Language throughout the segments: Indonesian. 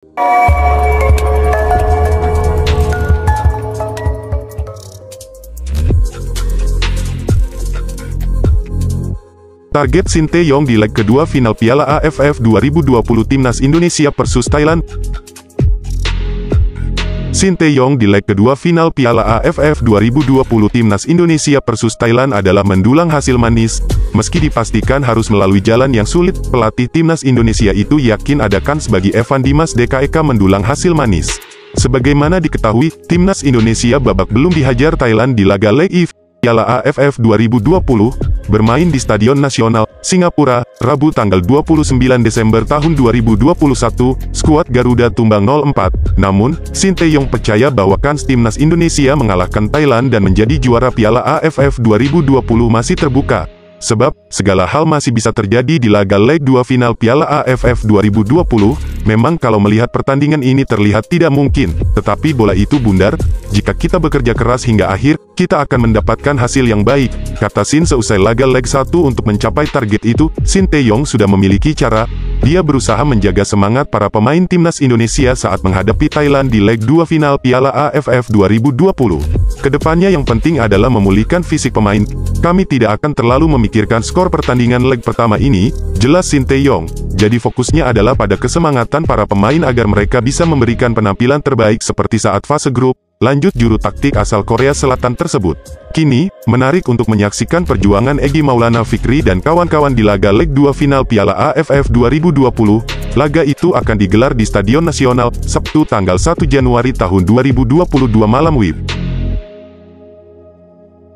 Target Sinteyong di leg kedua final Piala AFF 2020 Timnas Indonesia versus Thailand. Sinteyong di leg kedua final Piala AFF 2020 Timnas Indonesia versus Thailand adalah mendulang hasil manis. Meski dipastikan harus melalui jalan yang sulit, pelatih Timnas Indonesia itu yakin ada kans bagi Evan Dimas DKEK mendulang hasil manis. Sebagaimana diketahui, Timnas Indonesia babak belum dihajar Thailand di laga leg E Piala AFF 2020, bermain di Stadion Nasional, Singapura, Rabu tanggal 29 Desember tahun 2021, skuad Garuda tumbang 0-4. Namun, Sinteyong percaya bahwa kans Timnas Indonesia mengalahkan Thailand dan menjadi juara Piala AFF 2020 masih terbuka. Sebab, segala hal masih bisa terjadi di laga leg 2 final Piala AFF 2020, memang kalau melihat pertandingan ini terlihat tidak mungkin, tetapi bola itu bundar, jika kita bekerja keras hingga akhir, kita akan mendapatkan hasil yang baik, kata Sin seusai laga leg 1 untuk mencapai target itu, Sinteyong sudah memiliki cara, dia berusaha menjaga semangat para pemain Timnas Indonesia saat menghadapi Thailand di leg 2 final Piala AFF 2020. Kedepannya yang penting adalah memulihkan fisik pemain, kami tidak akan terlalu memikirkan skor pertandingan leg pertama ini, jelas Sinteyong. Jadi fokusnya adalah pada kesemangatan para pemain agar mereka bisa memberikan penampilan terbaik seperti saat fase grup, lanjut juru taktik asal Korea Selatan tersebut. Kini, menarik untuk menyaksikan perjuangan Egy Maulana Fikri dan kawan-kawan di laga leg 2 final Piala AFF 2020. Laga itu akan digelar di Stadion Nasional, Sabtu tanggal 1 Januari tahun 2022 malam WIB.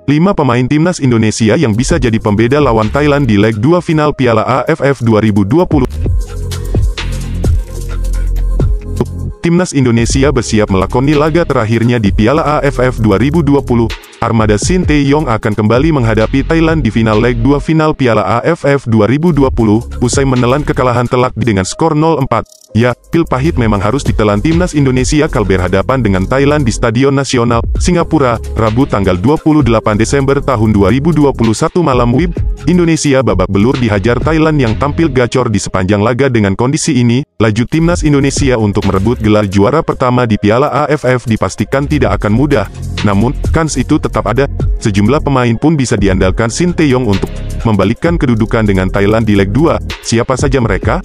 5 pemain Timnas Indonesia yang bisa jadi pembeda lawan Thailand di leg 2 final Piala AFF 2020. Timnas Indonesia bersiap melakoni laga terakhirnya di Piala AFF 2020. Armada Sinteyong akan kembali menghadapi Thailand di final leg 2 final Piala AFF 2020, usai menelan kekalahan telak dengan skor 0-4. Ya, pil pahit memang harus ditelan Timnas Indonesia kal berhadapan dengan Thailand di Stadion Nasional, Singapura, Rabu tanggal 28 Desember tahun 2021 malam WIB. Indonesia babak belur dihajar Thailand yang tampil gacor di sepanjang laga. Dengan kondisi ini, laju Timnas Indonesia untuk merebut gelar juara pertama di Piala AFF dipastikan tidak akan mudah. Namun, kans itu tetap ada. Sejumlah pemain pun bisa diandalkan Sinteyong untuk membalikkan kedudukan dengan Thailand di leg 2. Siapa saja mereka?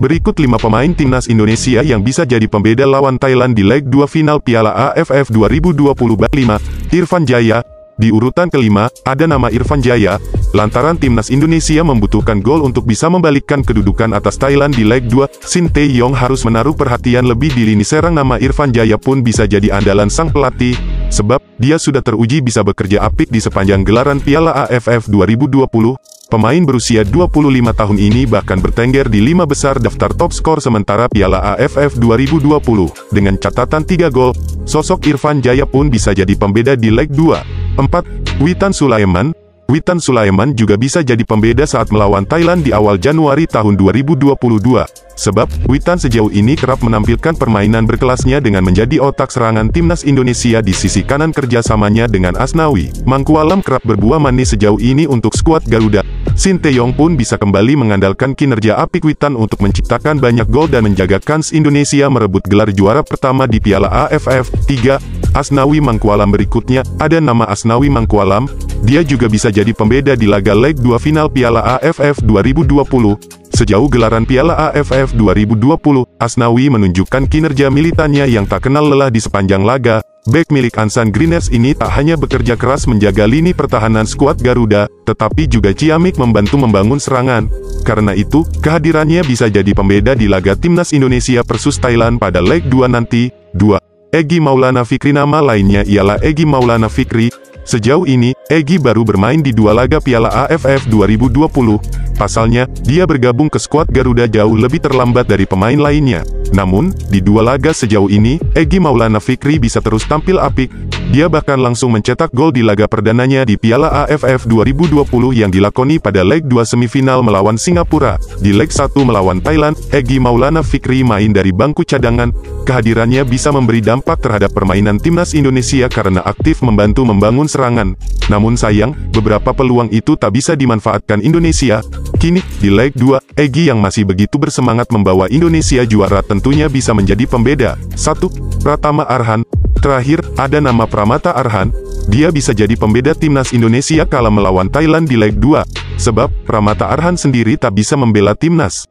Berikut 5 pemain Timnas Indonesia yang bisa jadi pembeda lawan Thailand di leg 2 final Piala AFF 2020. 5. Irfan Jaya. Di urutan kelima, ada nama Irfan Jaya, lantaran Timnas Indonesia membutuhkan gol untuk bisa membalikkan kedudukan atas Thailand di leg 2, Sinteyong harus menaruh perhatian lebih di lini serang. Nama Irfan Jaya pun bisa jadi andalan sang pelatih, sebab dia sudah teruji bisa bekerja apik di sepanjang gelaran Piala AFF 2020. Pemain berusia 25 tahun ini bahkan bertengger di 5 besar daftar top skor sementara Piala AFF 2020. Dengan catatan 3 gol, sosok Irfan Jaya pun bisa jadi pembeda di leg 2. 4. Witan Sulaiman. Witan Sulaiman juga bisa jadi pembeda saat melawan Thailand di awal Januari tahun 2022. Sebab, Witan sejauh ini kerap menampilkan permainan berkelasnya dengan menjadi otak serangan Timnas Indonesia di sisi kanan kerjasamanya dengan Asnawi Mangkualam kerap berbuah manis sejauh ini untuk skuad Garuda. Sinteyong pun bisa kembali mengandalkan kinerja apik Witan untuk menciptakan banyak gol dan menjaga kans Indonesia merebut gelar juara pertama di Piala AFF. 3. Asnawi Mangkualam. Berikutnya, ada nama Asnawi Mangkualam. Dia juga bisa jadi pembeda di laga leg 2 final Piala AFF 2020. Sejauh gelaran Piala AFF 2020, Asnawi menunjukkan kinerja militannya yang tak kenal lelah di sepanjang laga. Bek milik Ansan Greeners ini tak hanya bekerja keras menjaga lini pertahanan skuad Garuda, tetapi juga ciamik membantu membangun serangan. Karena itu, kehadirannya bisa jadi pembeda di laga Timnas Indonesia versus Thailand pada leg 2 nanti. 2. Egy Maulana Fikri. Nama lainnya ialah Egy Maulana Fikri. Sejauh ini, Egy baru bermain di 2 laga Piala AFF 2020. Pasalnya, dia bergabung ke skuad Garuda jauh lebih terlambat dari pemain lainnya. Namun, di 2 laga sejauh ini, Egy Maulana Fikri bisa terus tampil apik. Dia bahkan langsung mencetak gol di laga perdananya di Piala AFF 2020 yang dilakoni pada leg 2 semifinal melawan Singapura. Di leg 1 melawan Thailand, Egy Maulana Fikri main dari bangku cadangan. Kehadirannya bisa memberi dampak terhadap permainan timnas Indonesia karena aktif membantu membangun serangan. Namun sayang, beberapa peluang itu tak bisa dimanfaatkan Indonesia. Kini, di leg 2, Egy yang masih begitu bersemangat membawa Indonesia juara tentunya bisa menjadi pembeda. 1. Pratama Arhan. Terakhir, ada nama Pramata Arhan. Dia bisa jadi pembeda timnas Indonesia kala melawan Thailand di leg 2. Sebab, Pramata Arhan sendiri tak bisa membela timnas.